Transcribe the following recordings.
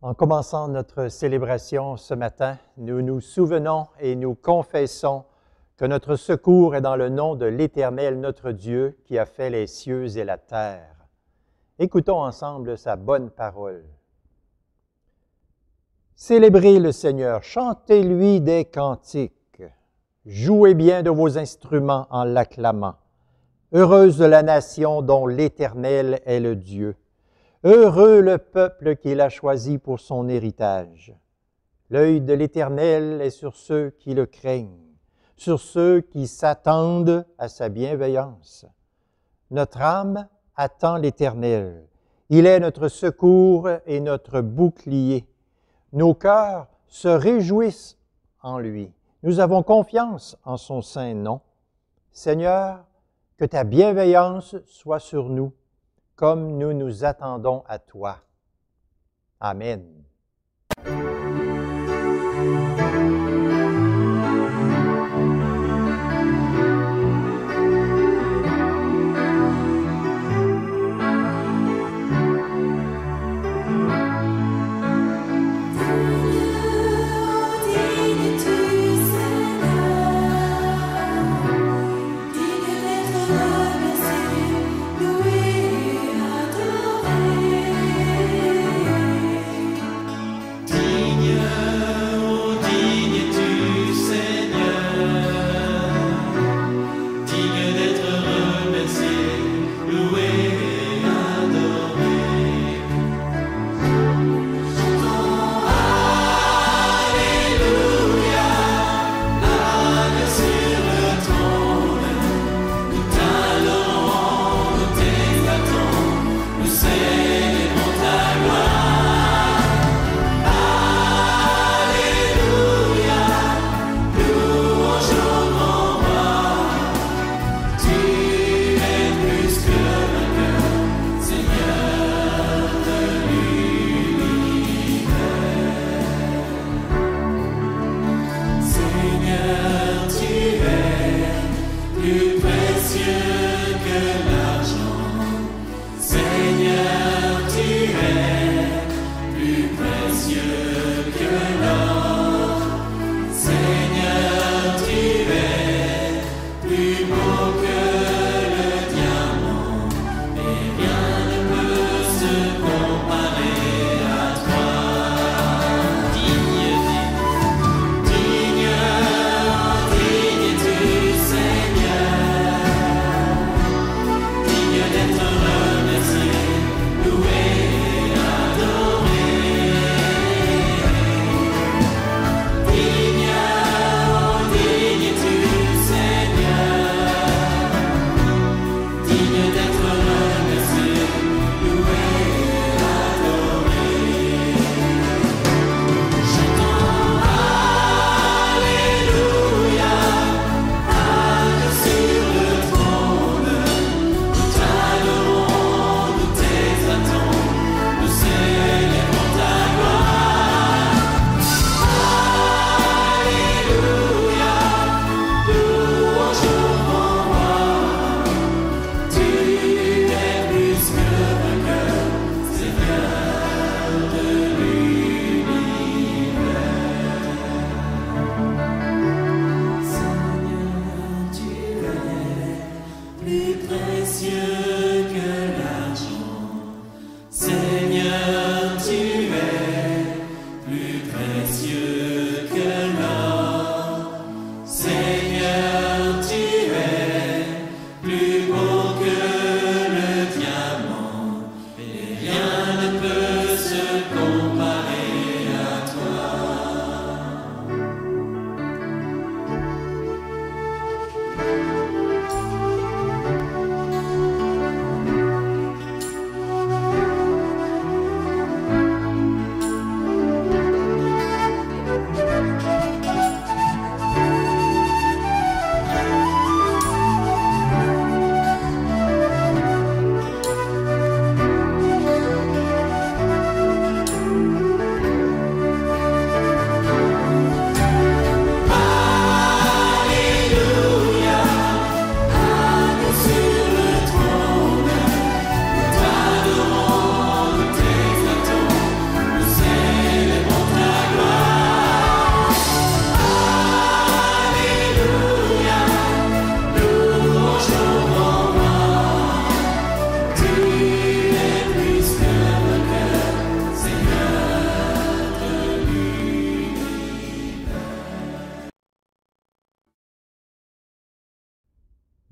En commençant notre célébration ce matin, nous nous souvenons et nous confessons que notre secours est dans le nom de l'Éternel, notre Dieu, qui a fait les cieux et la terre. Écoutons ensemble sa bonne parole. Célébrez le Seigneur, chantez-lui des cantiques, jouez bien de vos instruments en l'acclamant. Heureuse la nation dont l'Éternel est le Dieu. Heureux le peuple qu'il a choisi pour son héritage. L'œil de l'Éternel est sur ceux qui le craignent, sur ceux qui s'attendent à sa bienveillance. Notre âme attend l'Éternel. Il est notre secours et notre bouclier. Nos cœurs se réjouissent en lui. Nous avons confiance en son saint nom. Seigneur, que ta bienveillance soit sur nous, comme nous nous attendons à toi. Amen. Digne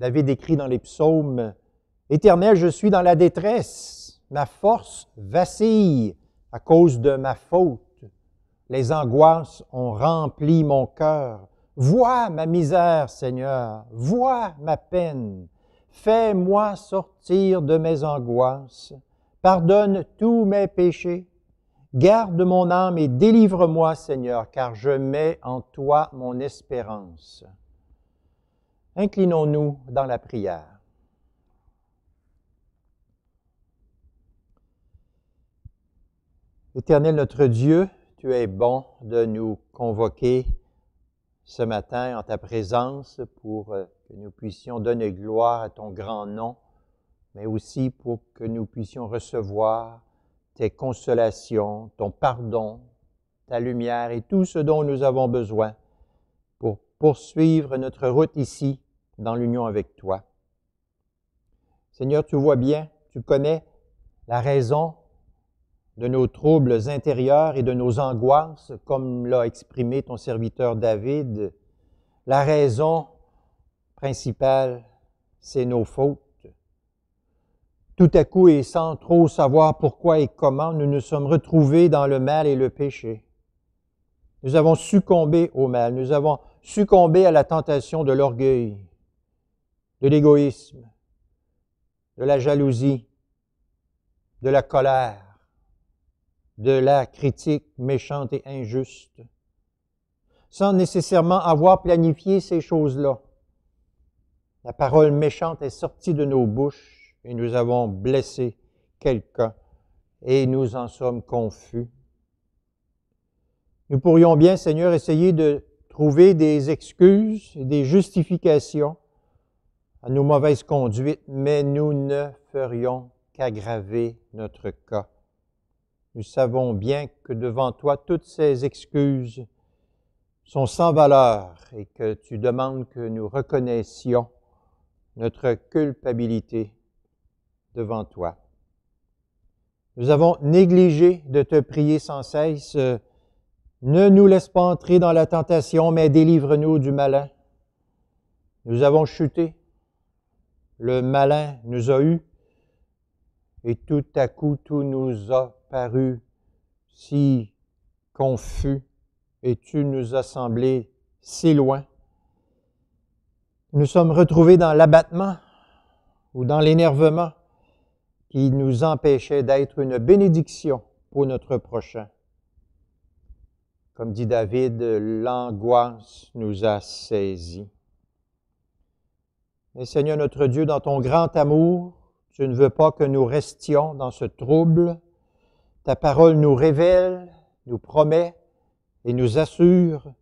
David écrit dans les psaumes, « Éternel, je suis dans la détresse, ma force vacille à cause de ma faute. Les angoisses ont rempli mon cœur. Vois ma misère, Seigneur, vois ma peine. Fais-moi sortir de mes angoisses. Pardonne tous mes péchés. Garde mon âme et délivre-moi, Seigneur, car je mets en toi mon espérance. » Inclinons-nous dans la prière. Éternel notre Dieu, tu es bon de nous convoquer ce matin en ta présence pour que nous puissions donner gloire à ton grand nom, mais aussi pour que nous puissions recevoir tes consolations, ton pardon, ta lumière et tout ce dont nous avons besoin pour poursuivre notre route ici dans l'union avec toi. Seigneur, tu vois bien, tu connais la raison de nos troubles intérieurs et de nos angoisses, comme l'a exprimé ton serviteur David. La raison principale, c'est nos fautes. Tout à coup et sans trop savoir pourquoi et comment, nous nous sommes retrouvés dans le mal et le péché. Nous avons succombé au mal, nous avons succombé à la tentation de l'orgueil, de l'égoïsme, de la jalousie, de la colère, de la critique méchante et injuste, sans nécessairement avoir planifié ces choses-là. La parole méchante est sortie de nos bouches et nous avons blessé quelqu'un et nous en sommes confus. Nous pourrions bien, Seigneur, essayer de trouver des excuses et des justifications à nos mauvaises conduites, mais nous ne ferions qu'aggraver notre cas. Nous savons bien que devant toi, toutes ces excuses sont sans valeur et que tu demandes que nous reconnaissions notre culpabilité devant toi. Nous avons négligé de te prier sans cesse. Ne nous laisse pas entrer dans la tentation, mais délivre-nous du malin. Nous avons chuté. Le malin nous a eus. Et tout à coup, tout nous a paru si confus et tu nous as semblé si loin. Nous sommes retrouvés dans l'abattement ou dans l'énervement qui nous empêchait d'être une bénédiction pour notre prochain. Comme dit David, l'angoisse nous a saisis. Mais Seigneur notre Dieu, dans ton grand amour, tu ne veux pas que nous restions dans ce trouble. Ta parole nous révèle, nous promet et nous assure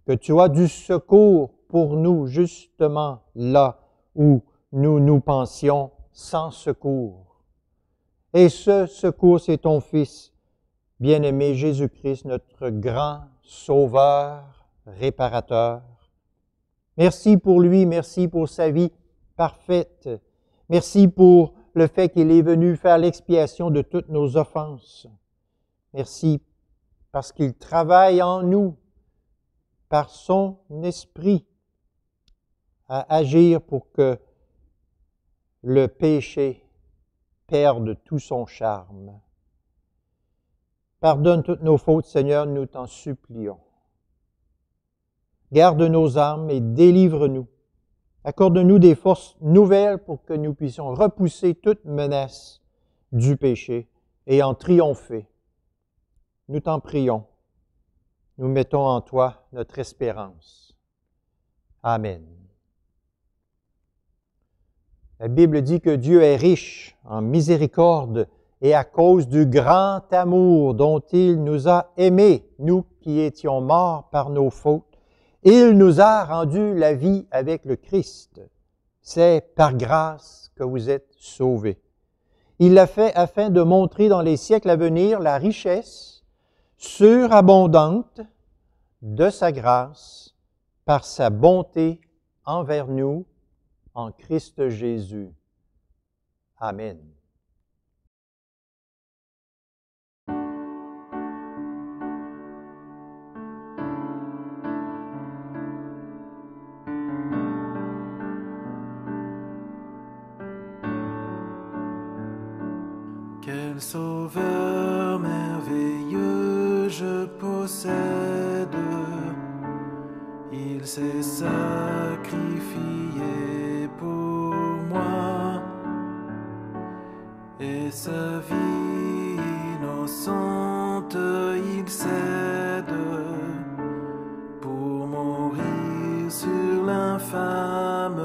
que tu as du secours pour nous justement là où nous nous pensions sans secours. Et ce secours, c'est ton Fils, bien-aimé Jésus-Christ, notre grand Sauveur, réparateur. Merci pour lui, merci pour sa vie parfaite. Merci pour le fait qu'il est venu faire l'expiation de toutes nos offenses. Merci parce qu'il travaille en nous, par son esprit, à agir pour que le péché perde tout son charme. Pardonne toutes nos fautes, Seigneur, nous t'en supplions. Garde nos âmes et délivre-nous. Accorde-nous des forces nouvelles pour que nous puissions repousser toute menace du péché et en triompher. Nous t'en prions. Nous mettons en toi notre espérance. Amen. La Bible dit que Dieu est riche en miséricorde et à cause du grand amour dont il nous a aimés, nous qui étions morts par nos fautes, il nous a rendu la vie avec le Christ. C'est par grâce que vous êtes sauvés. Il l'a fait afin de montrer dans les siècles à venir la richesse surabondante de sa grâce par sa bonté envers nous en Christ Jésus. Amen. Quel sauveur merveilleux je possède, il s'est sacrifié pour moi, et sa vie innocente il cède pour mourir sur l'infâme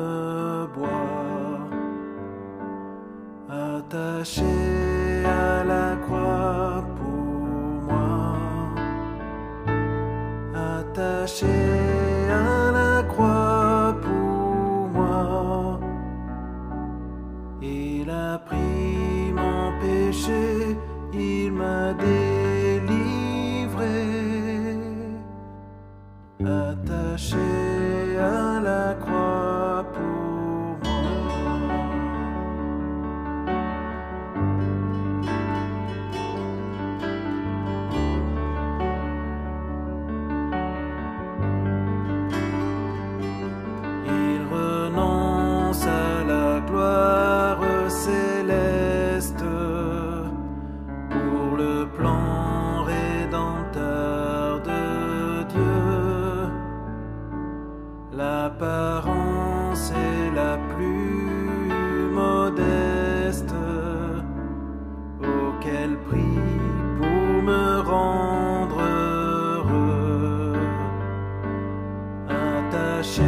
bois, attaché à la croix pour moi, attaché à la croix pour moi. Il a pris mon péché, il m'a délivré, attaché à la croix pour moi. Il renonce à la gloire céleste pour le plan rédempteur de Dieu. L'apparence est la plus modeste, auquel prix pour me rendre heureux, attaché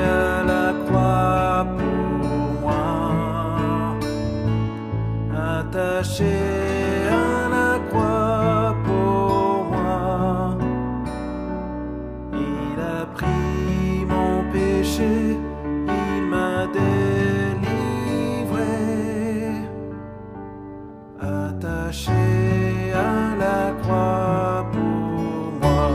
à la croix pour moi, attaché à la croix pour moi. Il a pris mon péché, il m'a délivré, attaché à la croix pour moi.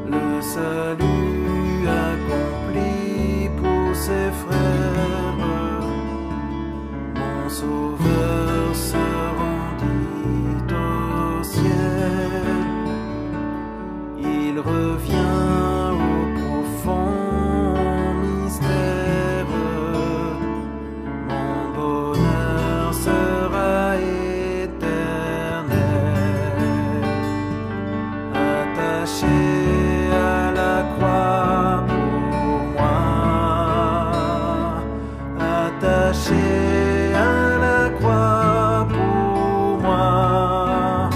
Le salut accompli pour ses frères, mon sauveur se rendit au ciel. Il revient au profond mystère, mon bonheur sera éternel, attaché à la croix pour moi, attaché à la croix pour moi.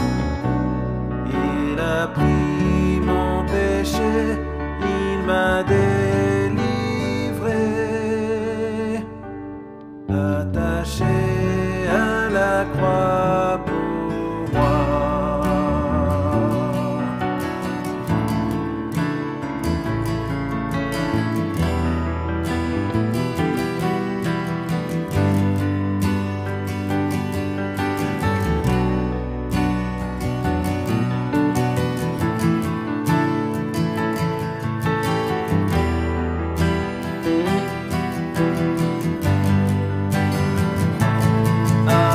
Il a pris mon péché, il m'a délivré, attaché à la croix pour moi.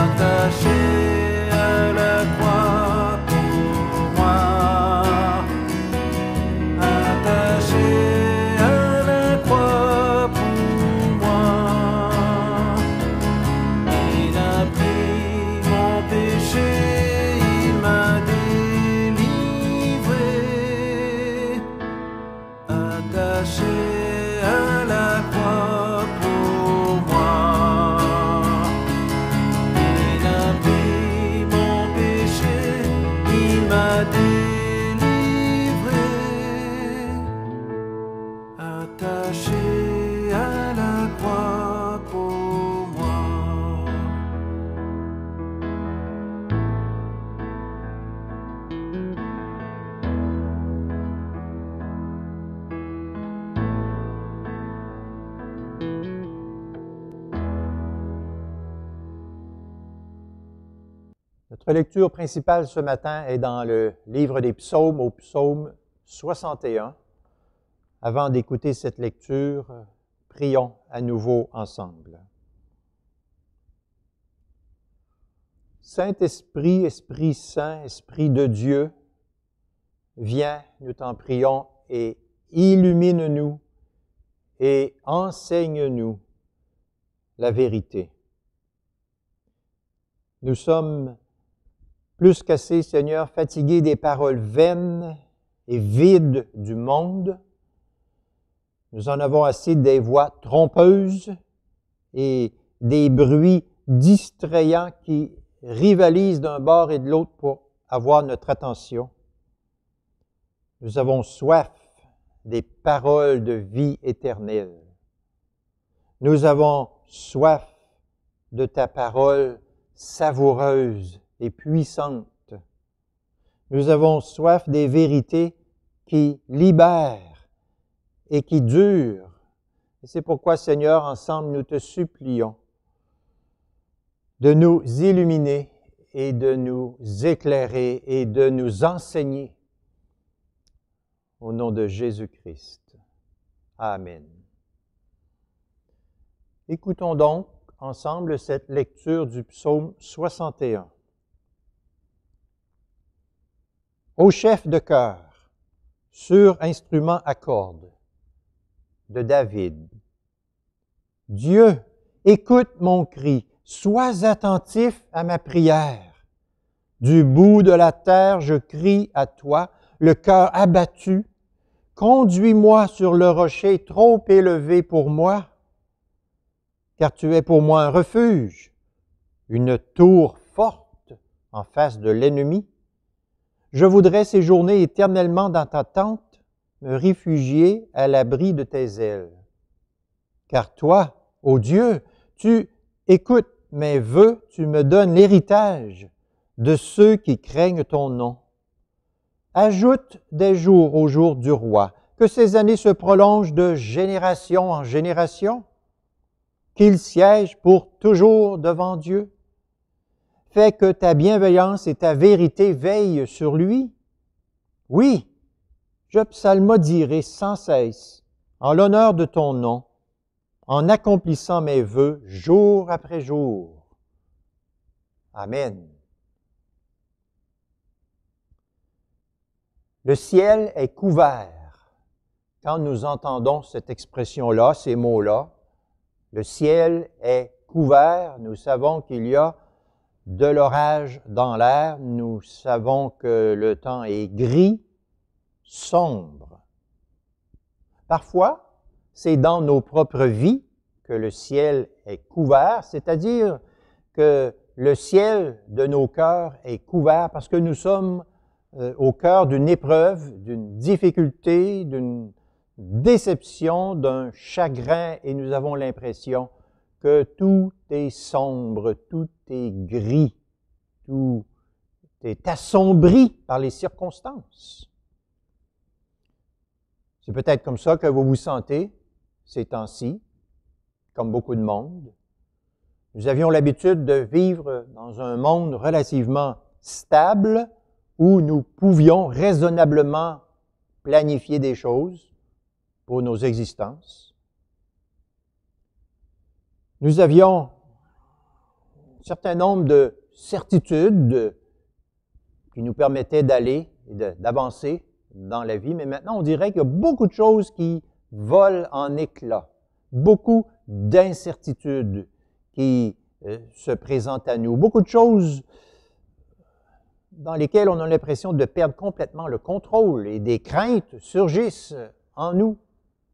Attaché à la croix pour moi, attaché à la croix pour moi. Il a pris mon péché, il m'a délivré, attaché à la croix pour moi. Il a pris mon péché, il m'a délivré, attaché à la croix pour moi. Notre lecture principale ce matin est dans le livre des Psaumes, au psaume 61. Avant d'écouter cette lecture, prions à nouveau ensemble. Saint-Esprit, Esprit Saint, Esprit de Dieu, viens, nous t'en prions, et illumine-nous et enseigne-nous la vérité. Nous sommes plus qu'assez, Seigneur, fatigués des paroles vaines et vides du monde. Nous en avons assez des voix trompeuses et des bruits distrayants qui rivalisent d'un bord et de l'autre pour avoir notre attention. Nous avons soif des paroles de vie éternelle. Nous avons soif de ta parole savoureuse et puissante. Nous avons soif des vérités qui libèrent et qui durent. Et c'est pourquoi, Seigneur, ensemble, nous te supplions de nous illuminer et de nous éclairer et de nous enseigner. Au nom de Jésus-Christ. Amen. Écoutons donc ensemble cette lecture du psaume 61. Au chef de chœur, sur instrument à cordes, de David. Dieu, écoute mon cri, sois attentif à ma prière. Du bout de la terre, je crie à toi, le cœur abattu. Conduis-moi sur le rocher trop élevé pour moi, car tu es pour moi un refuge, une tour forte en face de l'ennemi. Je voudrais séjourner éternellement dans ta tente, me réfugier à l'abri de tes ailes. Car toi, ô Dieu, tu écoutes mes vœux, tu me donnes l'héritage de ceux qui craignent ton nom. Ajoute des jours au jour du roi, que ces années se prolongent de génération en génération, qu'il siège pour toujours devant Dieu. Fais que ta bienveillance et ta vérité veillent sur lui. Oui, je psalmodierai sans cesse en l'honneur de ton nom, en accomplissant mes vœux jour après jour. Amen. Le ciel est couvert. Quand nous entendons cette expression-là, ces mots-là, le ciel est couvert. Nous savons qu'il y a de l'orage dans l'air. Nous savons que le temps est gris, sombre. Parfois, c'est dans nos propres vies que le ciel est couvert, c'est-à-dire que le ciel de nos cœurs est couvert parce que nous sommes au cœur d'une épreuve, d'une difficulté, d'une déception, d'un chagrin, et nous avons l'impression que tout est sombre, tout est gris, tout est assombri par les circonstances. C'est peut-être comme ça que vous vous sentez ces temps-ci, comme beaucoup de monde. Nous avions l'habitude de vivre dans un monde relativement stable, où nous pouvions raisonnablement planifier des choses pour nos existences. Nous avions un certain nombre de certitudes qui nous permettaient d'aller et d'avancer dans la vie, mais maintenant on dirait qu'il y a beaucoup de choses qui volent en éclats, beaucoup d'incertitudes qui se présentent à nous, beaucoup de choses dans lesquelles on a l'impression de perdre complètement le contrôle, et des craintes surgissent en nous,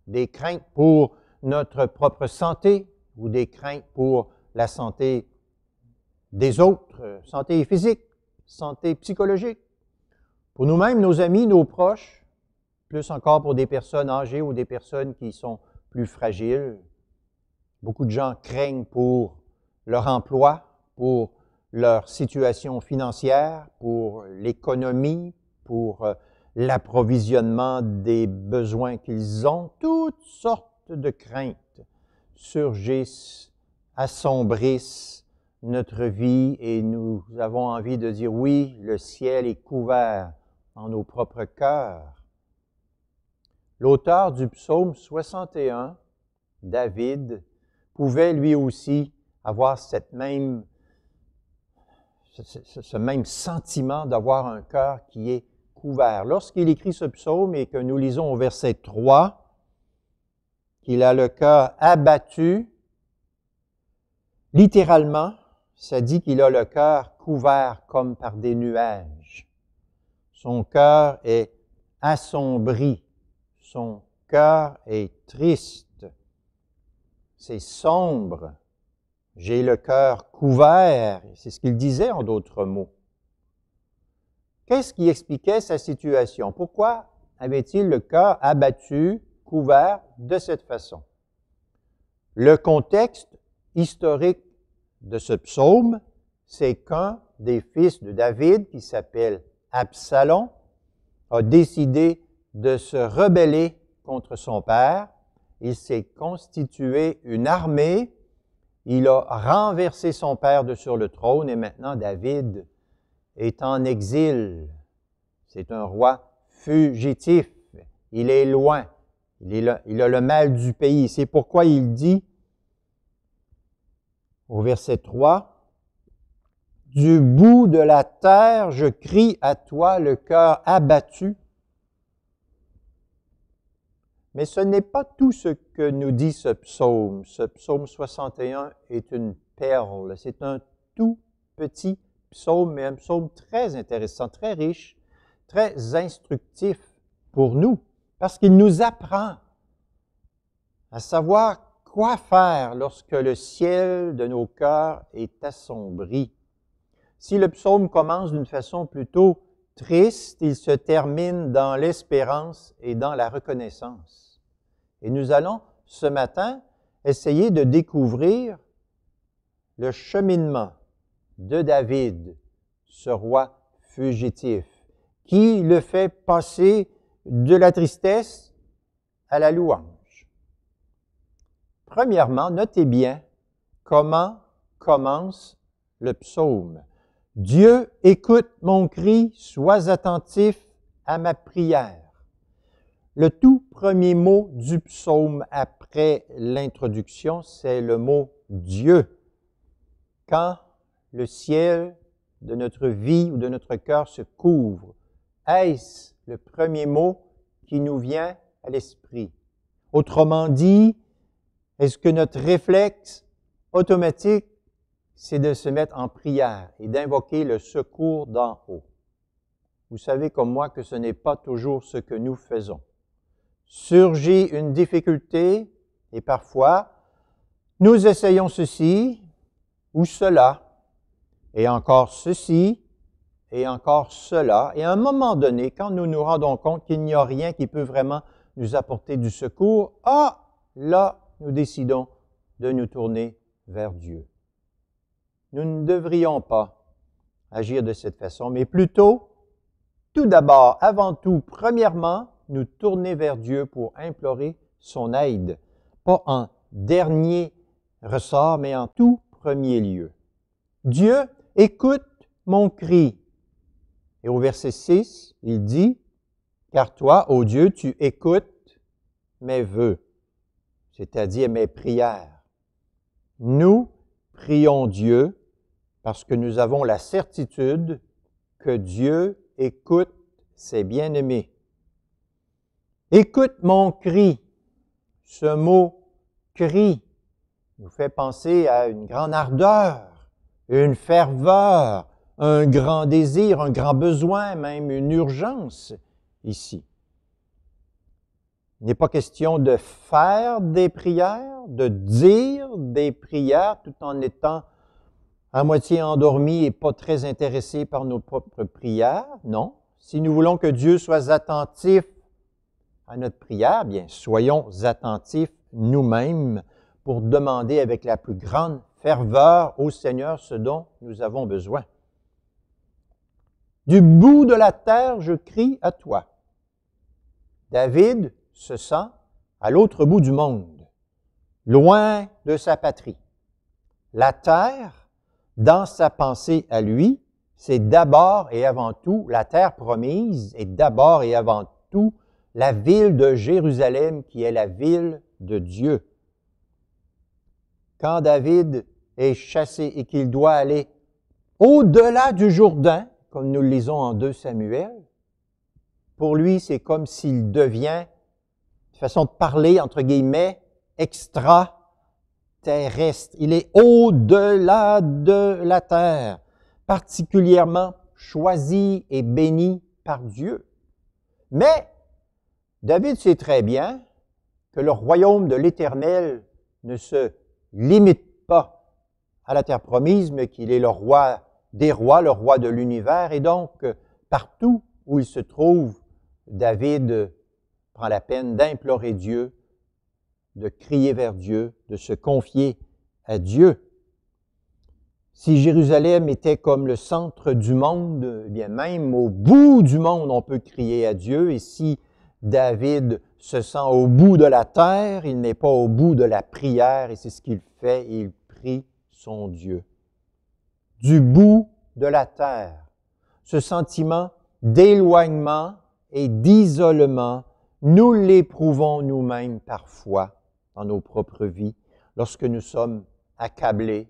des craintes pour notre propre santé ou des craintes pour la santé des autres, santé physique, santé psychologique, pour nous-mêmes, nos amis, nos proches, plus encore pour des personnes âgées ou des personnes qui sont plus fragiles. Beaucoup de gens craignent pour leur emploi, pour leur situation financière, pour l'économie, pour l'approvisionnement des besoins qu'ils ont. Toutes sortes de craintes surgissent, assombrissent notre vie, et nous avons envie de dire oui, le ciel est couvert dans nos propres cœurs. L'auteur du psaume 61, David, pouvait lui aussi avoir ce même sentiment d'avoir un cœur qui est couvert. Lorsqu'il écrit ce psaume et que nous lisons au verset 3, qu'il a le cœur abattu, littéralement, ça dit qu'il a le cœur couvert comme par des nuages. Son cœur est assombri, son cœur est triste, c'est sombre. J'ai le cœur couvert, c'est ce qu'il disait en d'autres mots. Qu'est-ce qui expliquait sa situation? Pourquoi avait-il le cœur abattu, couvert de cette façon? Le contexte historique de ce psaume, c'est qu'un des fils de David, qui s'appelle Absalom, a décidé de se rebeller contre son père. Il s'est constitué une armée. Il a renversé son père de sur le trône et maintenant David est en exil. C'est un roi fugitif. Il est loin. Il a le mal du pays. C'est pourquoi il dit au verset 3, « Du bout de la terre, je crie à toi, le cœur abattu. » Mais ce n'est pas tout ce que nous dit ce psaume. Ce psaume 61 est une perle. C'est un tout petit psaume, mais un psaume très intéressant, très riche, très instructif pour nous, parce qu'il nous apprend à savoir quoi faire lorsque le ciel de nos cœurs est assombri. Si le psaume commence d'une façon plutôt triste, il se termine dans l'espérance et dans la reconnaissance. Et nous allons ce matin essayer de découvrir le cheminement de David, ce roi fugitif, qui le fait passer de la tristesse à la louange. Premièrement, notez bien comment commence le psaume. « Dieu, écoute mon cri, sois attentif à ma prière. » Le tout premier mot du psaume après l'introduction, c'est le mot « Dieu ». Quand le ciel de notre vie ou de notre cœur se couvre, est-ce le premier mot qui nous vient à l'esprit? Autrement dit, est-ce que notre réflexe automatique, c'est de se mettre en prière et d'invoquer le secours d'en haut? Vous savez comme moi que ce n'est pas toujours ce que nous faisons. Surgit une difficulté et parfois, nous essayons ceci ou cela, et encore ceci, et encore cela. Et à un moment donné, quand nous nous rendons compte qu'il n'y a rien qui peut vraiment nous apporter du secours, là, nous décidons de nous tourner vers Dieu. Nous ne devrions pas agir de cette façon, mais plutôt, tout d'abord, avant tout, premièrement, nous tourner vers Dieu pour implorer son aide, pas en dernier ressort, mais en tout premier lieu. Dieu, écoute mon cri. Et au verset 6, il dit, « Car toi, ô Dieu, tu écoutes mes vœux, c'est-à-dire mes prières. » Nous prions Dieu parce que nous avons la certitude que Dieu écoute ses bien-aimés. Écoute mon cri. Ce mot « cri » nous fait penser à une grande ardeur, une ferveur, un grand désir, un grand besoin, même une urgence ici. Il n'est pas question de faire des prières, de dire des prières tout en étant à moitié endormi et pas très intéressé par nos propres prières. Non. Si nous voulons que Dieu soit attentif à notre prière, bien, soyons attentifs nous-mêmes pour demander avec la plus grande ferveur au Seigneur ce dont nous avons besoin. Du bout de la terre, je crie à toi. David se sent à l'autre bout du monde, loin de sa patrie. La terre, dans sa pensée à lui, c'est d'abord et avant tout, la terre promise est d'abord et avant tout la ville de Jérusalem qui est la ville de Dieu. Quand David est chassé et qu'il doit aller au-delà du Jourdain, comme nous le lisons en 2 Samuel, pour lui, c'est comme s'il devient, de façon de parler, entre guillemets, extraterrestre. Il est au-delà de la terre, particulièrement choisi et béni par Dieu. Mais David sait très bien que le royaume de l'Éternel ne se limite pas à la terre promise, mais qu'il est le roi des rois, le roi de l'univers, et donc partout où il se trouve, David prend la peine d'implorer Dieu, de crier vers Dieu, de se confier à Dieu. Si Jérusalem était comme le centre du monde, eh bien même au bout du monde, on peut crier à Dieu. Et si David se sent au bout de la terre, il n'est pas au bout de la prière, et c'est ce qu'il fait, il prie son Dieu. Du bout de la terre, ce sentiment d'éloignement et d'isolement, nous l'éprouvons nous-mêmes parfois dans nos propres vies, lorsque nous sommes accablés,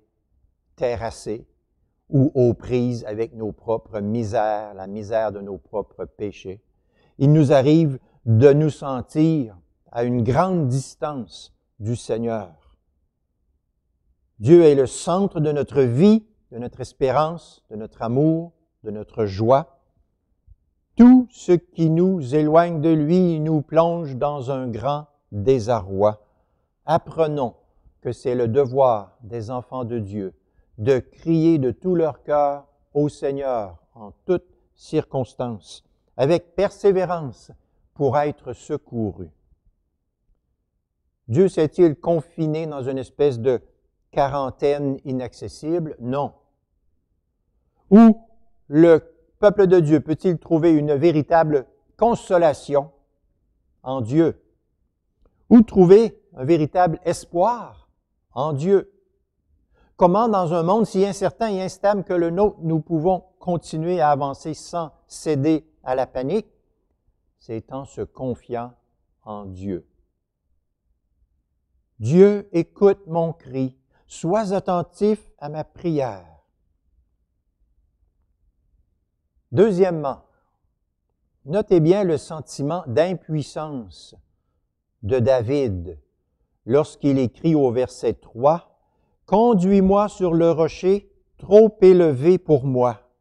terrassés ou aux prises avec nos propres misères, la misère de nos propres péchés. Il nous arrive de nous sentir à une grande distance du Seigneur. Dieu est le centre de notre vie, de notre espérance, de notre amour, de notre joie. Tout ce qui nous éloigne de lui nous plonge dans un grand désarroi. Apprenons que c'est le devoir des enfants de Dieu de crier de tout leur cœur au Seigneur en toutes circonstances, avec persévérance pour être secourus. Dieu s'est-il confiné dans une espèce de quarantaine inaccessible? Non. Où le peuple de Dieu peut-il trouver une véritable consolation en Dieu? Où trouver un véritable espoir en Dieu? Comment, dans un monde si incertain et instable que le nôtre, nous pouvons continuer à avancer sans céder à la panique? C'est en se confiant en Dieu. Dieu, écoute mon cri, sois attentif à ma prière. Deuxièmement, notez bien le sentiment d'impuissance de David lorsqu'il écrit au verset 3, « Conduis-moi sur le rocher trop élevé pour moi. »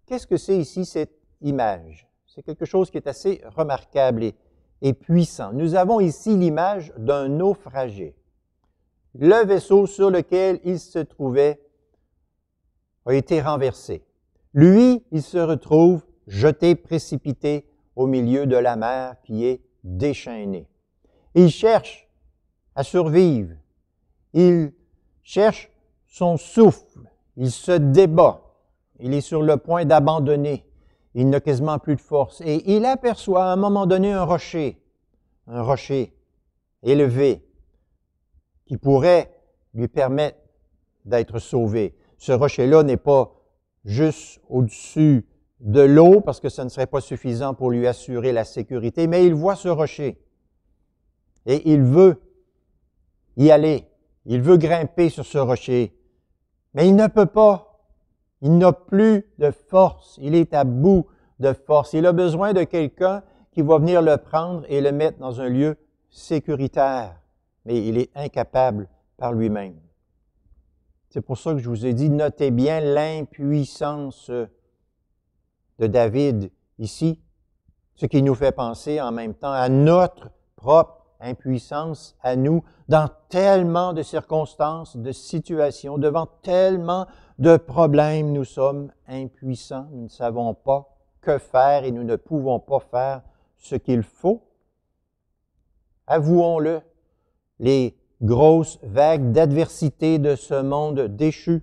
Qu'est-ce que c'est ici cette image? C'est quelque chose qui est assez remarquable et puissant. Nous avons ici l'image d'un naufragé. Le vaisseau sur lequel il se trouvait a été renversé. Lui, il se retrouve jeté, précipité au milieu de la mer qui est déchaînée. Il cherche à survivre. Il cherche son souffle. Il se débat. Il est sur le point d'abandonner. Il n'a quasiment plus de force. Et il aperçoit à un moment donné un rocher élevé qui pourrait lui permettre d'être sauvé. Ce rocher-là n'est pas juste au-dessus de l'eau parce que ce ne serait pas suffisant pour lui assurer la sécurité, mais il voit ce rocher et il veut y aller. Il veut grimper sur ce rocher, mais il ne peut pas. Il n'a plus de force. Il est à bout de force. Il a besoin de quelqu'un qui va venir le prendre et le mettre dans un lieu sécuritaire, mais il est incapable par lui-même. C'est pour ça que je vous ai dit, notez bien l'impuissance de David ici, ce qui nous fait penser en même temps à notre propre impuissance à nous dans tellement de circonstances, de situations, devant tellement de problèmes, nous sommes impuissants, nous ne savons pas que faire et nous ne pouvons pas faire ce qu'il faut. Avouons-le, les grosses vagues d'adversité de ce monde déchu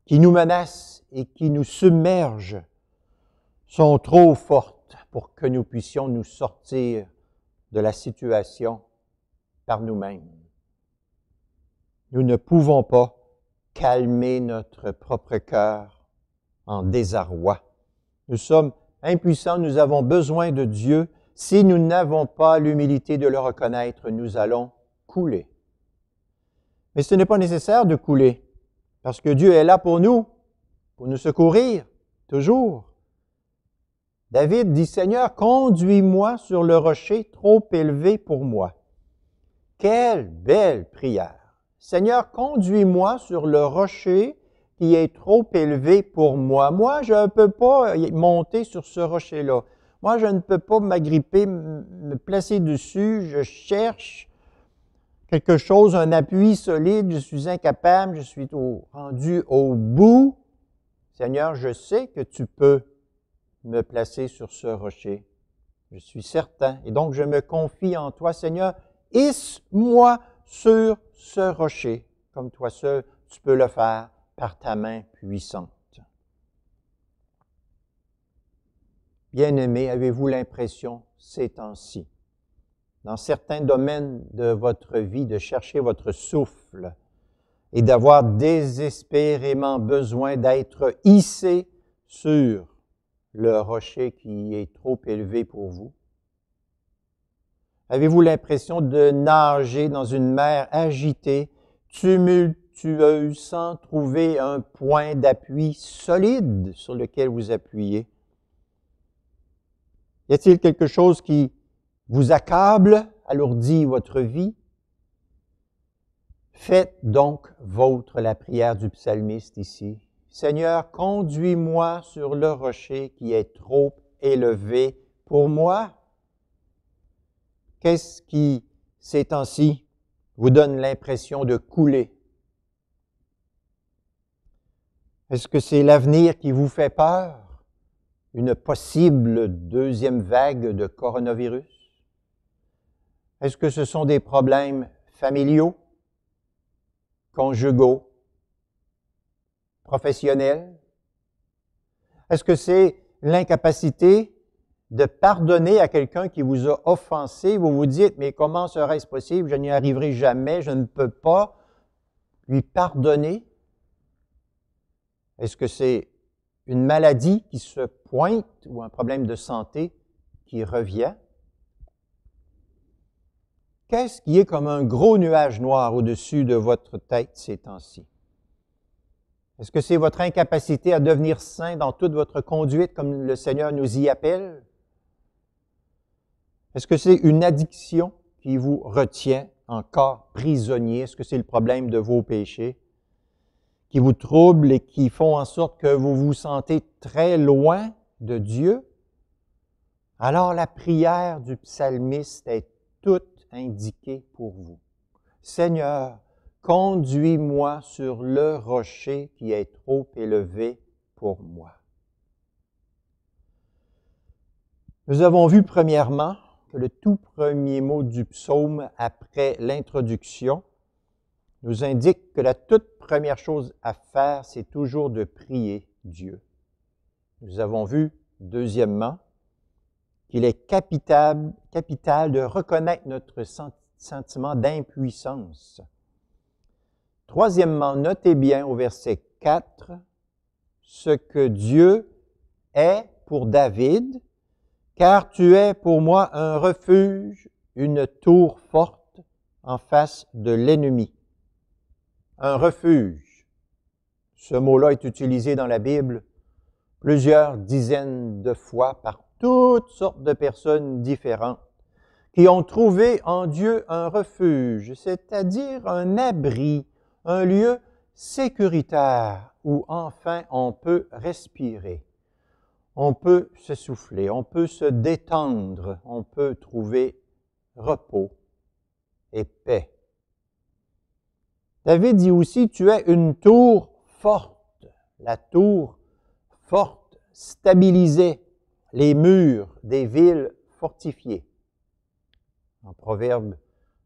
qui nous menacent et qui nous submergent sont trop fortes pour que nous puissions nous sortir de la situation par nous-mêmes. Nous ne pouvons pas calmer notre propre cœur en désarroi. Nous sommes impuissants, nous avons besoin de Dieu. Si nous n'avons pas l'humilité de le reconnaître, nous allons couler. Mais ce n'est pas nécessaire de couler, parce que Dieu est là pour nous secourir, toujours. David dit, « Seigneur, conduis-moi sur le rocher trop élevé pour moi. » Quelle belle prière! Seigneur, conduis-moi sur le rocher qui est trop élevé pour moi. Moi, je ne peux pas monter sur ce rocher-là. Moi, je ne peux pas m'agripper, me placer dessus. Je cherche quelque chose, un appui solide. Je suis incapable, je suis rendu au bout. Seigneur, je sais que tu peux me placer sur ce rocher. Je suis certain. Et donc, je me confie en toi, Seigneur. Hisse-moi sur ce rocher, comme toi seul, tu peux le faire par ta main puissante. Bien-aimés, avez-vous l'impression, ces temps-ci, dans certains domaines de votre vie, de chercher votre souffle et d'avoir désespérément besoin d'être hissé sur le rocher qui est trop élevé pour vous? Avez-vous l'impression de nager dans une mer agitée, tumultueuse, sans trouver un point d'appui solide sur lequel vous appuyez? Y a-t-il quelque chose qui vous accable, alourdit votre vie? Faites donc vôtre la prière du psalmiste ici. Seigneur, conduis-moi sur le rocher qui est trop élevé pour moi. Qu'est-ce qui, ces temps-ci, vous donne l'impression de couler? Est-ce que c'est l'avenir qui vous fait peur? Une possible deuxième vague de coronavirus? Est-ce que ce sont des problèmes familiaux, conjugaux, professionnels? Est-ce que c'est l'incapacité de pardonner à quelqu'un qui vous a offensé? Vous vous dites, mais comment serait-ce possible? Je n'y arriverai jamais, je ne peux pas lui pardonner. Est-ce que c'est une maladie qui se pointe ou un problème de santé qui revient? Qu'est-ce qui est comme un gros nuage noir au-dessus de votre tête ces temps-ci? Est-ce que c'est votre incapacité à devenir saint dans toute votre conduite comme le Seigneur nous y appelle? Est-ce que c'est une addiction qui vous retient encore prisonnier? Est-ce que c'est le problème de vos péchés qui vous troublent et qui font en sorte que vous vous sentez très loin de Dieu? Alors la prière du psalmiste est toute indiquée pour vous. Seigneur, conduis-moi sur le rocher qui est trop élevé pour moi. Nous avons vu premièrement que le tout premier mot du psaume après l'introduction nous indique que la toute première chose à faire, c'est toujours de prier Dieu. Nous avons vu, deuxièmement, qu'il est capital de reconnaître notre sentiment d'impuissance. Troisièmement, notez bien au verset 4 ce que Dieu est pour David, car tu es pour moi un refuge, une tour forte en face de l'ennemi. Un refuge. Ce mot-là est utilisé dans la Bible plusieurs dizaines de fois par toutes sortes de personnes différentes qui ont trouvé en Dieu un refuge, c'est-à-dire un abri, un lieu sécuritaire où enfin on peut respirer, on peut se souffler, on peut se détendre, on peut trouver repos et paix. David dit aussi, tu es une tour forte. La tour forte stabilisait les murs des villes fortifiées. En Proverbe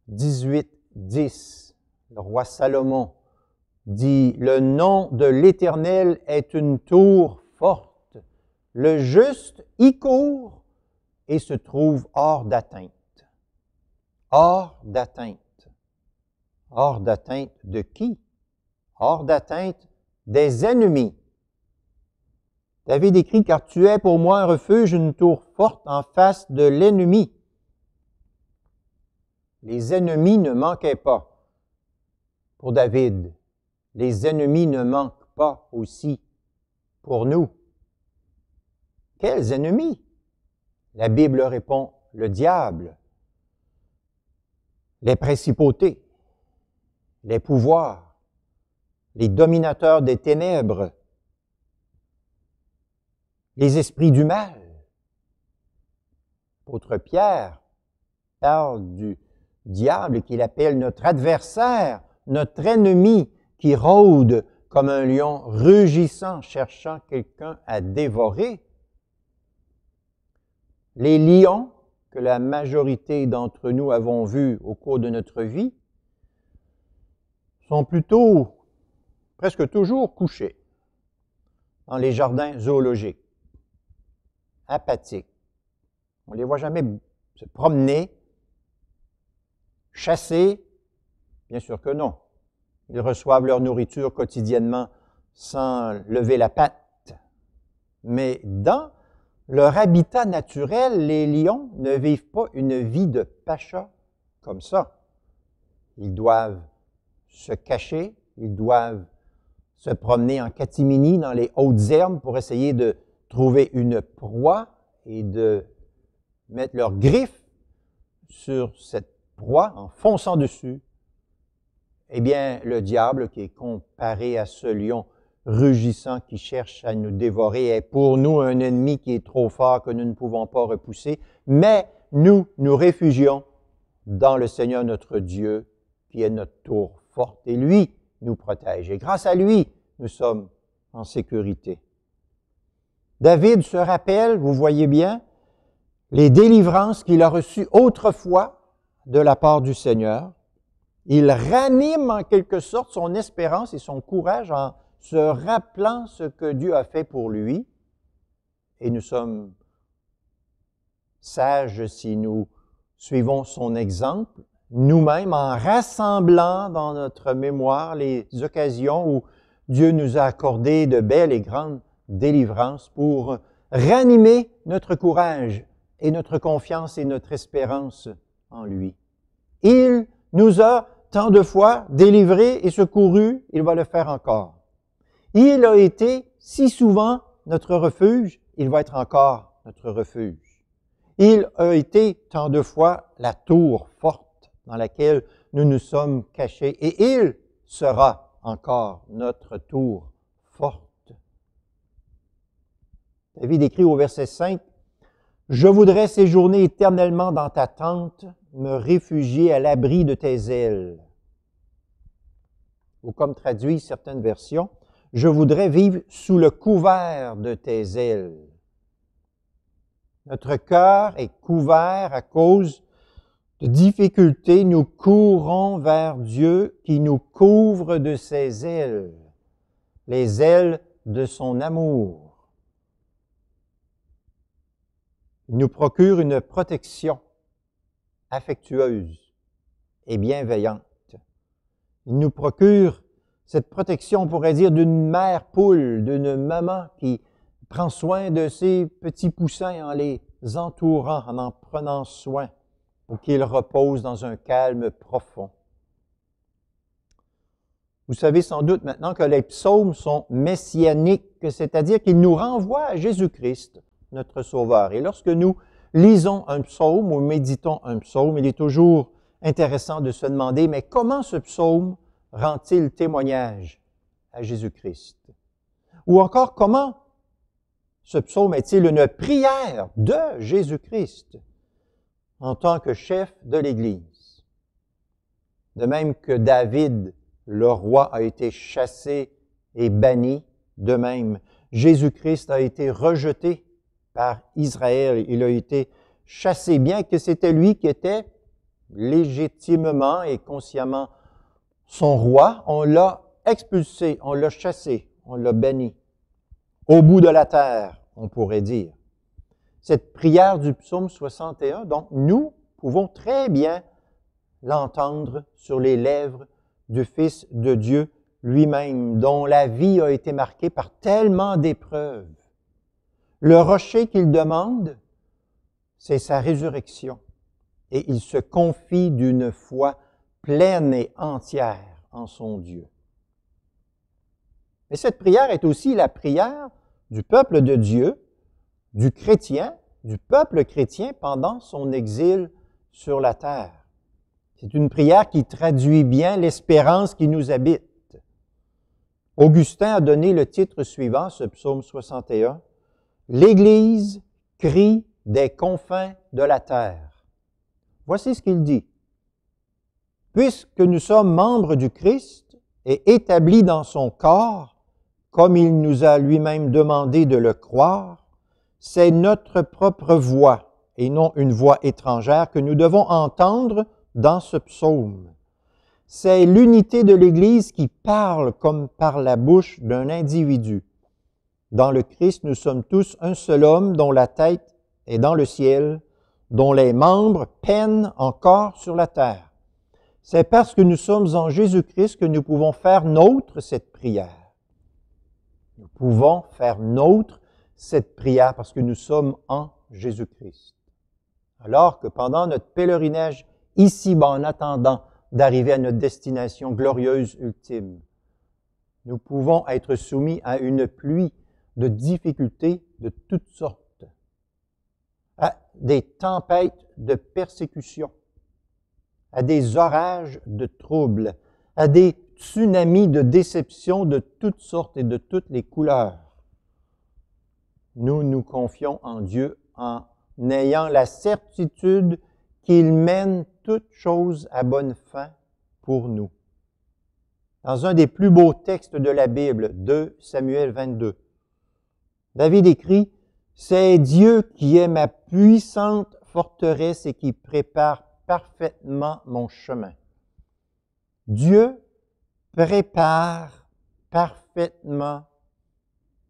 18, 10, le roi Salomon dit, « Le nom de l'Éternel est une tour forte. Le juste y court et se trouve hors d'atteinte. » Hors d'atteinte. Hors d'atteinte de qui? Hors d'atteinte des ennemis. David écrit, « Car tu es pour moi un refuge, une tour forte en face de l'ennemi. » Les ennemis ne manquaient pas pour David. Les ennemis ne manquent pas aussi pour nous. Quels ennemis? La Bible répond le diable, les principautés, les pouvoirs, les dominateurs des ténèbres, les esprits du mal. L'apôtre Pierre parle du diable qu'il appelle notre adversaire, notre ennemi qui rôde comme un lion rugissant, cherchant quelqu'un à dévorer. Les lions que la majorité d'entre nous avons vus au cours de notre vie sont plutôt, presque toujours couchés dans les jardins zoologiques, apathiques. On ne les voit jamais se promener, chasser. Bien sûr que non. Ils reçoivent leur nourriture quotidiennement sans lever la patte. Mais dans leur habitat naturel, les lions ne vivent pas une vie de pacha comme ça. Ils doivent se cacher, ils doivent se promener en catimini dans les hautes herbes pour essayer de trouver une proie et de mettre leurs griffes sur cette proie en fonçant dessus. Eh bien, le diable, qui est comparé à ce lion rugissant qui cherche à nous dévorer, est pour nous un ennemi qui est trop fort que nous ne pouvons pas repousser, mais nous nous réfugions dans le Seigneur notre Dieu, qui est notre tour forte, et lui nous protège. Et grâce à lui, nous sommes en sécurité. David se rappelle, vous voyez bien, les délivrances qu'il a reçues autrefois de la part du Seigneur. Il ranime en quelque sorte son espérance et son courage en se rappelant ce que Dieu a fait pour lui. Et nous sommes sages si nous suivons son exemple, nous-mêmes en rassemblant dans notre mémoire les occasions où Dieu nous a accordé de belles et grandes délivrances pour ranimer notre courage et notre confiance et notre espérance en lui. Il nous a tant de fois délivrés et secourus, il va le faire encore. Il a été si souvent notre refuge, il va être encore notre refuge. Il a été tant de fois la tour forte dans laquelle nous nous sommes cachés et il sera encore notre tour forte. David écrit au verset 5, « Je voudrais séjourner éternellement dans ta tente, me réfugier à l'abri de tes ailes. » Ou comme traduit certaines versions, « Je voudrais vivre sous le couvert de tes ailes. » Notre cœur est couvert à cause de difficultés. Nous courons vers Dieu qui nous couvre de ses ailes, les ailes de son amour. Il nous procure une protection affectueuse et bienveillante. Il nous procure cette protection, on pourrait dire, d'une mère poule, d'une maman qui prend soin de ses petits poussins en les entourant, en prenant soin pour qu'ils reposent dans un calme profond. Vous savez sans doute maintenant que les psaumes sont messianiques, c'est-à-dire qu'ils nous renvoient à Jésus-Christ, notre Sauveur. Et lorsque nous lisons un psaume ou méditons un psaume, il est toujours intéressant de se demander, mais comment ce psaume rend-il témoignage à Jésus-Christ? Ou encore, comment ce psaume est-il une prière de Jésus-Christ en tant que chef de l'Église? De même que David, le roi, a été chassé et banni, de même, Jésus-Christ a été rejeté par Israël. Il a été chassé, bien que c'était lui qui était légitimement et consciemment son roi. On l'a expulsé, on l'a chassé, on l'a banni. Au bout de la terre, on pourrait dire. Cette prière du psaume 61, donc nous pouvons très bien l'entendre sur les lèvres du Fils de Dieu lui-même, dont la vie a été marquée par tellement d'épreuves. Le rocher qu'il demande, c'est sa résurrection. Et il se confie d'une foi pleine et entière en son Dieu. Mais cette prière est aussi la prière du peuple de Dieu, du chrétien, du peuple chrétien pendant son exil sur la terre. C'est une prière qui traduit bien l'espérance qui nous habite. Augustin a donné le titre suivant, ce psaume 61, « L'Église crie des confins de la terre ». Voici ce qu'il dit. « Puisque nous sommes membres du Christ et établis dans son corps, comme il nous a lui-même demandé de le croire, c'est notre propre voix et non une voix étrangère que nous devons entendre dans ce psaume. C'est l'unité de l'Église qui parle comme par la bouche d'un individu. Dans le Christ, nous sommes tous un seul homme dont la tête est dans le ciel, dont les membres peinent encore sur la terre. C'est parce que nous sommes en Jésus-Christ que nous pouvons faire nôtre cette prière. Nous pouvons faire nôtre cette prière parce que nous sommes en Jésus-Christ. Alors que pendant notre pèlerinage ici-bas, en attendant d'arriver à notre destination glorieuse ultime, nous pouvons être soumis à une pluie de difficultés de toutes sortes, à des tempêtes de persécution, à des orages de troubles, à des tsunamis de déception de toutes sortes et de toutes les couleurs. Nous nous confions en Dieu en ayant la certitude qu'il mène toutes choses à bonne fin pour nous. Dans un des plus beaux textes de la Bible, 2 Samuel 22, David écrit « C'est Dieu qui est ma puissante forteresse et qui prépare parfaitement mon chemin. » Dieu prépare parfaitement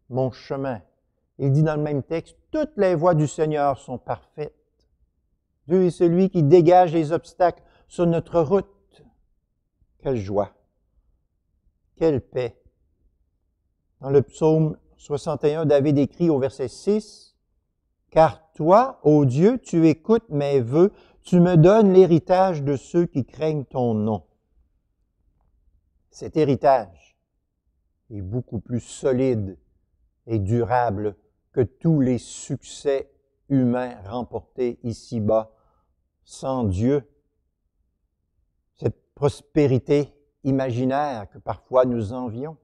mon chemin. Il dit dans le même texte, toutes les voies du Seigneur sont parfaites. Dieu est celui qui dégage les obstacles sur notre route. Quelle joie! Quelle paix! Dans le psaume 61, David écrit au verset 6, « Car toi, ô Dieu, tu écoutes mes vœux, tu me donnes l'héritage de ceux qui craignent ton nom. » Cet héritage est beaucoup plus solide et durable que tous les succès humains remportés ici-bas sans Dieu. Cette prospérité imaginaire que parfois nous envions.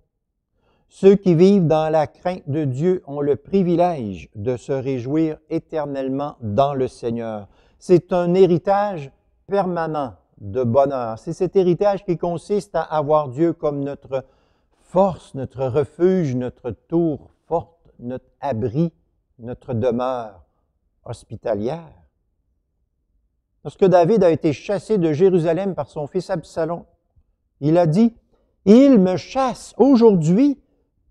Ceux qui vivent dans la crainte de Dieu ont le privilège de se réjouir éternellement dans le Seigneur. C'est un héritage permanent de bonheur. C'est cet héritage qui consiste à avoir Dieu comme notre force, notre refuge, notre tour forte, notre abri, notre demeure hospitalière. Lorsque David a été chassé de Jérusalem par son fils Absalom, il a dit, « Il me chasse aujourd'hui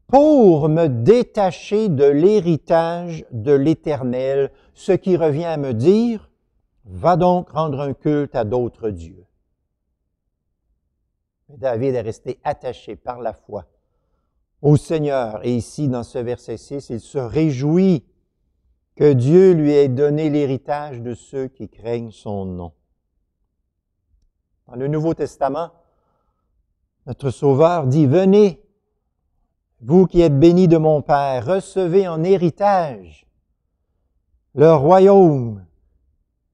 pour me détacher de l'héritage de l'Éternel, ce qui revient à me dire, va donc rendre un culte à d'autres dieux. » Mais David est resté attaché par la foi au Seigneur. Et ici, dans ce verset 6, il se réjouit que Dieu lui ait donné l'héritage de ceux qui craignent son nom. Dans le Nouveau Testament, notre Sauveur dit, « Venez, vous qui êtes bénis de mon Père, recevez en héritage le royaume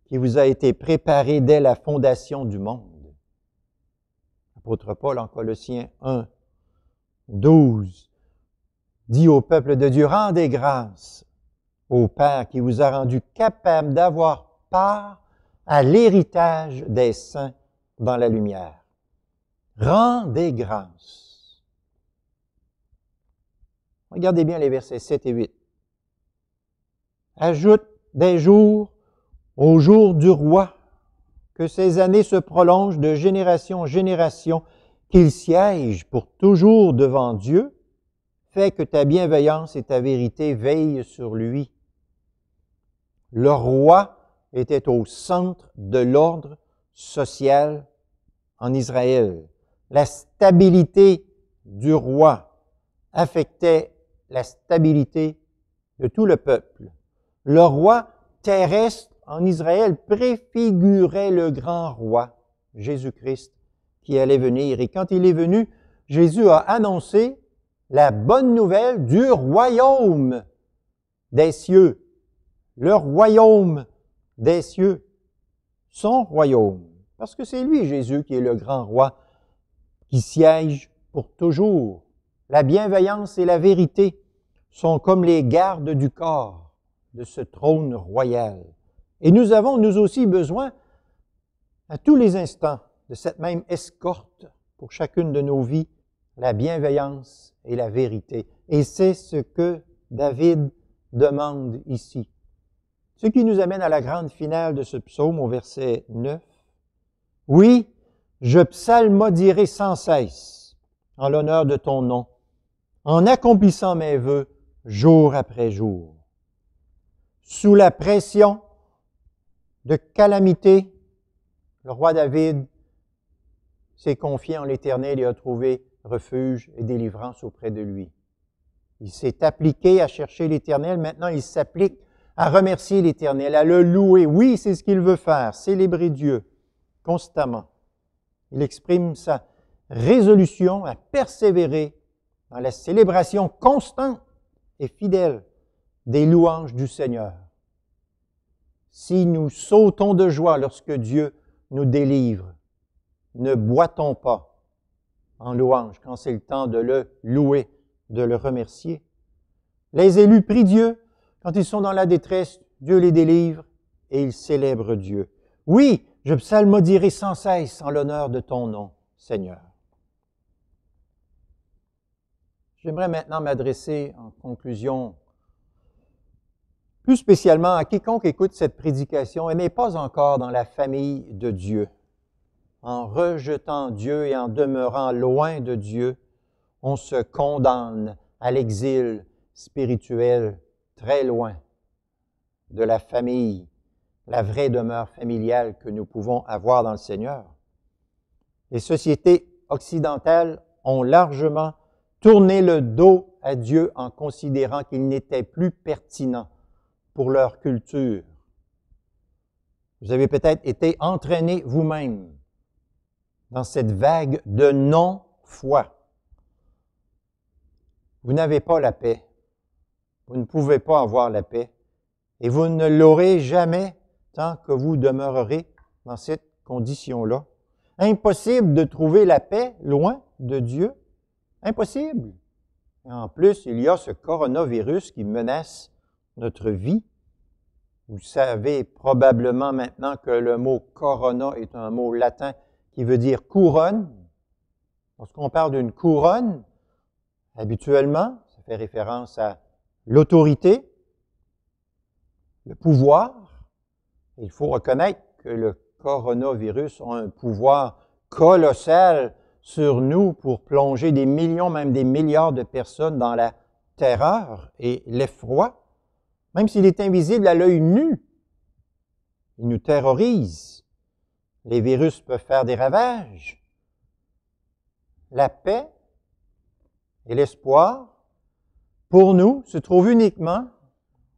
qui vous a été préparé dès la fondation du monde. » L'apôtre Paul, en Colossiens 1, 12, dit au peuple de Dieu, « Rendez grâce au Père qui vous a rendu capable d'avoir part à l'héritage des saints dans la lumière. » Rendez grâce. Regardez bien les versets 7 et 8. Ajoute des jours au jour du roi, que ces années se prolongent de génération en génération, qu'il siège pour toujours devant Dieu, fais que ta bienveillance et ta vérité veillent sur lui. Le roi était au centre de l'ordre social en Israël. La stabilité du roi affectait la stabilité de tout le peuple. Le roi terrestre en Israël préfigurait le grand roi, Jésus-Christ, qui allait venir. Et quand il est venu, Jésus a annoncé la bonne nouvelle du royaume des cieux, le royaume des cieux, son royaume. Parce que c'est lui, Jésus, qui est le grand roi, qui siège pour toujours. La bienveillance et la vérité sont comme les gardes du corps de ce trône royal. Et nous avons, nous aussi, besoin, à tous les instants, de cette même escorte pour chacune de nos vies, la bienveillance et la vérité. Et c'est ce que David demande ici. Ce qui nous amène à la grande finale de ce psaume au verset 9. Oui, je psalmodierai sans cesse en l'honneur de ton nom, en accomplissant mes vœux jour après jour. Sous la pression de calamité, le roi David s'est confié en l'Éternel et a trouvé refuge et délivrance auprès de lui. Il s'est appliqué à chercher l'Éternel. Maintenant, il s'applique à remercier l'Éternel, à le louer. Oui, c'est ce qu'il veut faire, célébrer Dieu constamment. Il exprime sa résolution à persévérer dans la célébration constante et fidèle des louanges du Seigneur. Si nous sautons de joie lorsque Dieu nous délivre, ne boitons pas en louange quand c'est le temps de le louer, de le remercier. Les élus prient Dieu. Quand ils sont dans la détresse, Dieu les délivre et ils célèbrent Dieu. Oui, je psalmodierai sans cesse en l'honneur de ton nom, Seigneur. J'aimerais maintenant m'adresser en conclusion plus spécialement à quiconque écoute cette prédication et n'est pas encore dans la famille de Dieu. En rejetant Dieu et en demeurant loin de Dieu, on se condamne à l'exil spirituel très loin de la famille, la vraie demeure familiale que nous pouvons avoir dans le Seigneur. Les sociétés occidentales ont largement tourné le dos à Dieu en considérant qu'il n'était plus pertinent pour leur culture. Vous avez peut-être été entraîné vous-même dans cette vague de non-foi. Vous n'avez pas la paix. Vous ne pouvez pas avoir la paix. Et vous ne l'aurez jamais tant que vous demeurerez dans cette condition-là. Impossible de trouver la paix loin de Dieu. Impossible. Et en plus, il y a ce coronavirus qui menace notre vie. Vous savez probablement maintenant que le mot corona est un mot latin qui veut dire couronne. Lorsqu'on parle d'une couronne, habituellement, ça fait référence à l'autorité, le pouvoir. Il faut reconnaître que le coronavirus a un pouvoir colossal sur nous pour plonger des millions, même des milliards de personnes dans la terreur et l'effroi. Même s'il est invisible à l'œil nu, il nous terrorise. Les virus peuvent faire des ravages. La paix et l'espoir, pour nous, se trouvent uniquement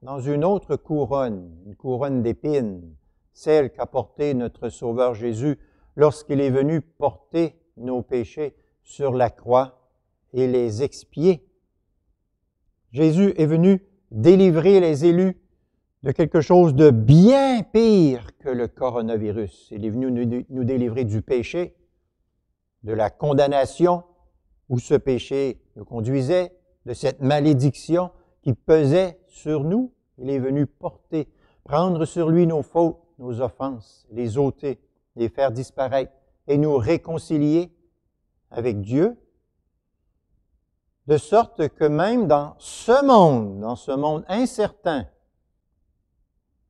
dans une autre couronne, une couronne d'épines, celle qu'a portée notre Sauveur Jésus lorsqu'il est venu porter nos péchés sur la croix et les expier. Jésus est venu délivrer les élus de quelque chose de bien pire que le coronavirus. Il est venu nous délivrer du péché, de la condamnation où ce péché nous conduisait, de cette malédiction qui pesait sur nous. Il est venu porter, prendre sur lui nos fautes, nos offenses, les ôter, les faire disparaître et nous réconcilier avec Dieu, de sorte que même dans ce monde incertain,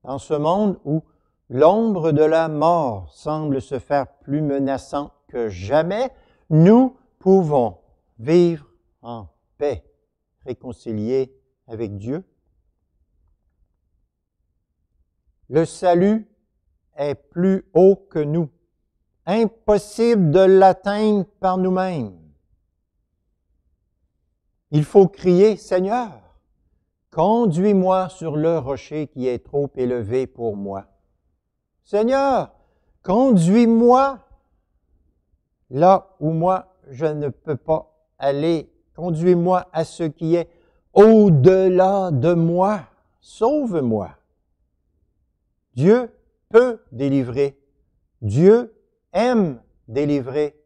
dans ce monde où l'ombre de la mort semble se faire plus menaçante que jamais, nous pouvons vivre en paix, réconciliés avec Dieu. Le salut est plus haut que nous. Impossible de l'atteindre par nous-mêmes. Il faut crier, Seigneur, conduis-moi sur le rocher qui est trop élevé pour moi. Seigneur, conduis-moi là où moi je ne peux pas aller. Conduis-moi à ce qui est au-delà de moi. Sauve-moi. Dieu peut délivrer. Dieu aime délivrer.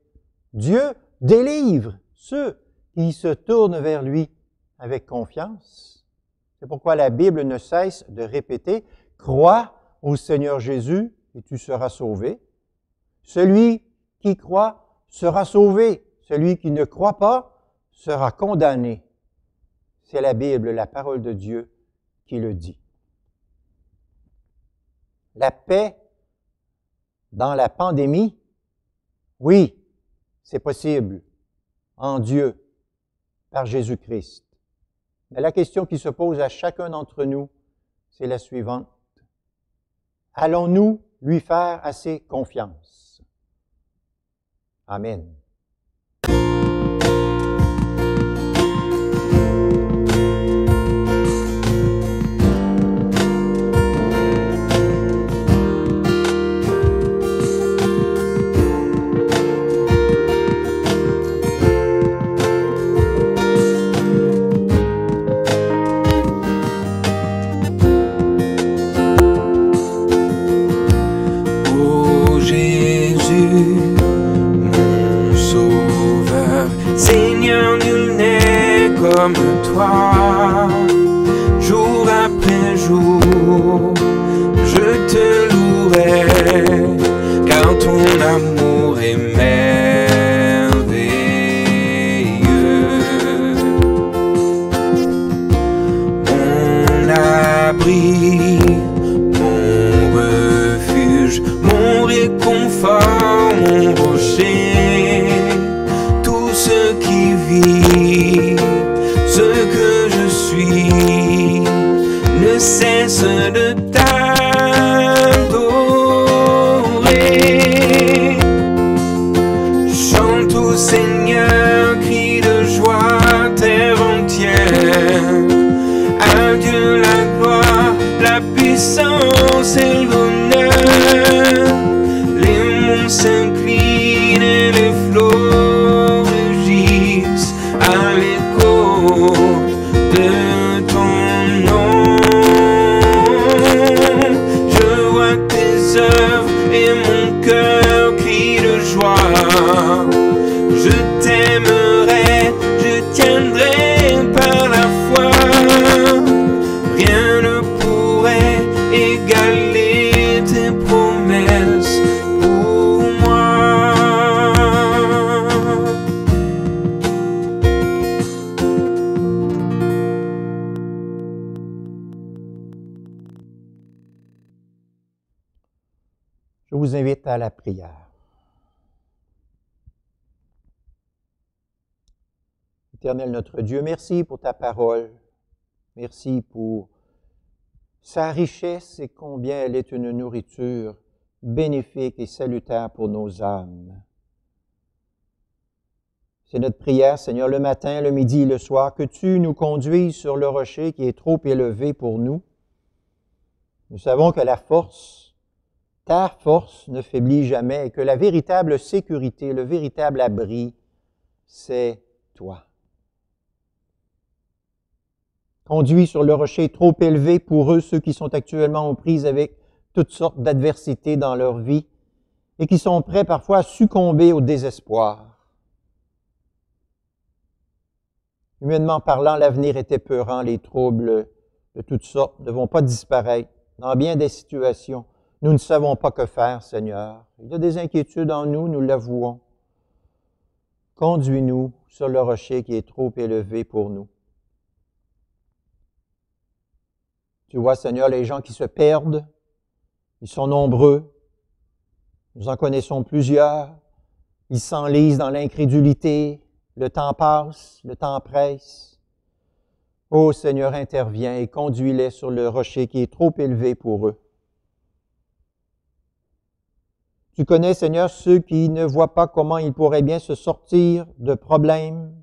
Dieu délivre ceux qui se tournent vers lui avec confiance. C'est pourquoi la Bible ne cesse de répéter « Crois au Seigneur Jésus et tu seras sauvé. Celui qui croit sera sauvé. Celui qui ne croit pas sera condamné. » C'est la Bible, la parole de Dieu, qui le dit. La paix dans la pandémie, oui, c'est possible en Dieu, par Jésus-Christ. Mais la question qui se pose à chacun d'entre nous, c'est la suivante. Allons-nous lui faire assez confiance? Amen. Ô Jésus, mon sauveur, Seigneur, nul n'est comme toi. Jour après jour, je te louerai, car ton amour est merveilleux. Mon abri, mon refuge, mon réconfort, mon rocher, tout ce qui vit, ce que je suis, ne cesse de t'adorer. Chante au Seigneur, crie de joie, terre entière. À Dieu la gloire, la puissance et l'honneur. Les monts s'inclinent et les flots rugissent à l'écho de ton nom. Je vois tes œuvres et mon cœur crie de joie. Je t'aimerai, je tiendrai par la foi. Rien ne pourrait égaler tes promesses pour moi. Je vous invite à la prière. Éternel notre Dieu, merci pour ta parole. Merci pour sa richesse et combien elle est une nourriture bénéfique et salutaire pour nos âmes. C'est notre prière, Seigneur, le matin, le midi et le soir, que tu nous conduises sur le rocher qui est trop élevé pour nous. Nous savons que la force, ta force ne faiblit jamais et que la véritable sécurité, le véritable abri, c'est toi. Conduis sur le rocher trop élevé pour eux, ceux qui sont actuellement aux prises avec toutes sortes d'adversités dans leur vie et qui sont prêts parfois à succomber au désespoir. Humainement parlant, l'avenir est épeurant, les troubles de toutes sortes ne vont pas disparaître. Dans bien des situations, nous ne savons pas que faire, Seigneur. Il y a des inquiétudes en nous, nous l'avouons. Conduis-nous sur le rocher qui est trop élevé pour nous. Tu vois, Seigneur, les gens qui se perdent, ils sont nombreux. Nous en connaissons plusieurs. Ils s'enlisent dans l'incrédulité. Le temps passe, le temps presse. Ô Seigneur, interviens et conduis-les sur le rocher qui est trop élevé pour eux. Tu connais, Seigneur, ceux qui ne voient pas comment ils pourraient bien se sortir de problèmes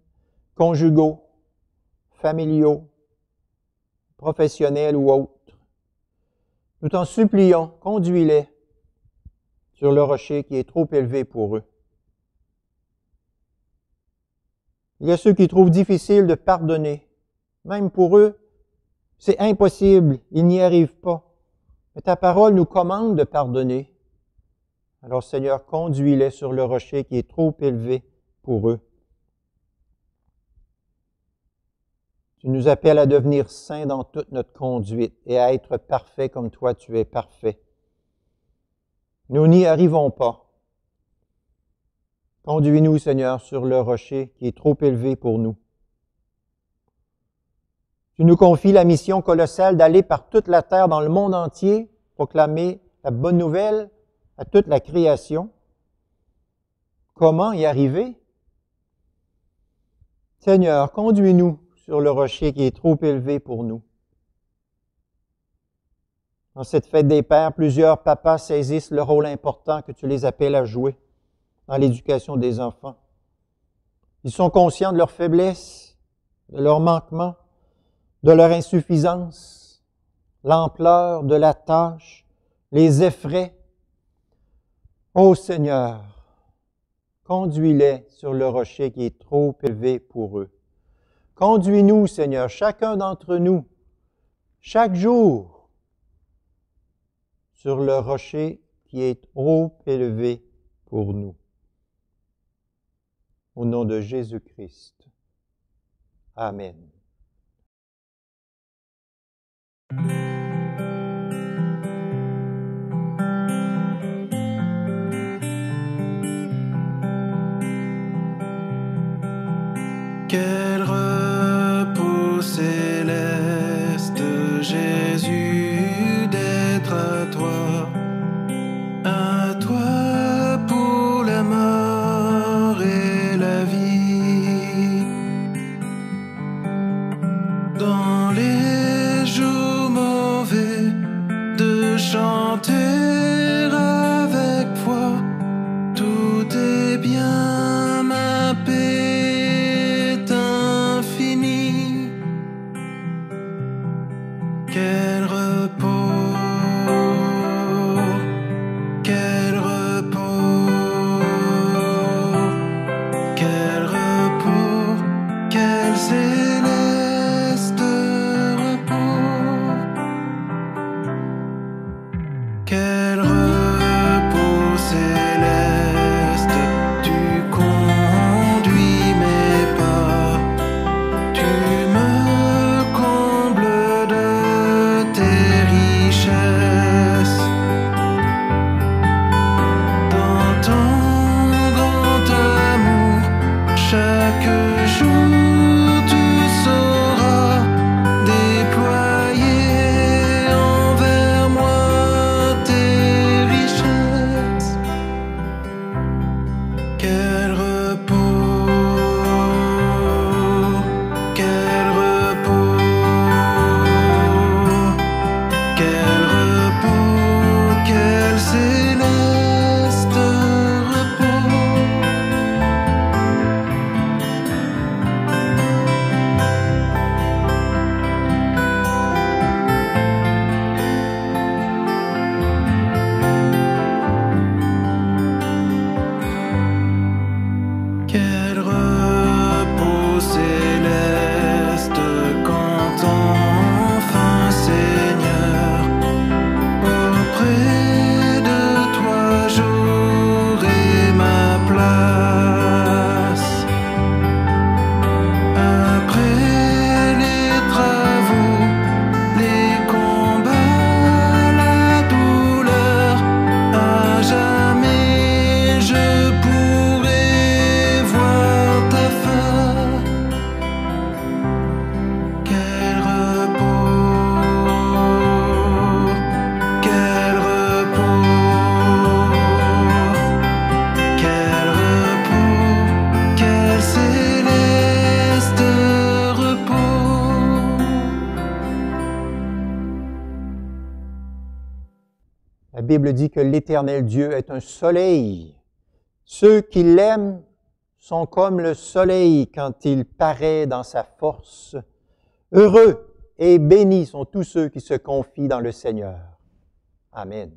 conjugaux, familiaux, professionnels ou autres. Nous t'en supplions, conduis-les sur le rocher qui est trop élevé pour eux. Il y a ceux qui trouvent difficile de pardonner. Même pour eux, c'est impossible, ils n'y arrivent pas. Mais ta parole nous commande de pardonner. Alors Seigneur, conduis-les sur le rocher qui est trop élevé pour eux. Tu nous appelles à devenir saints dans toute notre conduite et à être parfaits comme toi tu es parfait. Nous n'y arrivons pas. Conduis-nous, Seigneur, sur le rocher qui est trop élevé pour nous. Tu nous confies la mission colossale d'aller par toute la terre dans le monde entier, proclamer la bonne nouvelle à toute la création. Comment y arriver? Seigneur, conduis-nous sur le rocher qui est trop élevé pour nous. Dans cette fête des pères, plusieurs papas saisissent le rôle important que tu les appelles à jouer dans l'éducation des enfants. Ils sont conscients de leurs faiblesses, de leurs manquements, de leur insuffisance, l'ampleur de la tâche, les effraie. Ô Seigneur, conduis-les sur le rocher qui est trop élevé pour eux. Conduis-nous, Seigneur, chacun d'entre nous, chaque jour, sur le rocher qui est trop élevé pour nous. Au nom de Jésus-Christ. Amen. Quel repos céleste, Jésus, d'être à toi pour la mort et la vie. Dans les jours mauvais, de chanter avec foi, tout est bien, ma paix est infinie. Quel repos, quel repos, quel repos, quel céleste repos. Quel repos céleste, tu conduis mes pas, tu me combles de tes richesses. Dans ton grand amour, chaque jour tu sauras déployer envers moi tes richesses. Quel repos, quel repos, quel repos, quel céleste repos. Quel repos céleste quand enfin, Seigneur, auprès de toi j'aurai ma place. Après les travaux, les combats, la douleur, à jamais je pourrai voir ta fin. Quel repos, quel repos, quel repos, quel céleste repos. La Bible dit que l'Éternel Dieu est un soleil. Ceux qui l'aiment sont comme le soleil quand il paraît dans sa force. Heureux et bénis sont tous ceux qui se confient dans le Seigneur. Amen.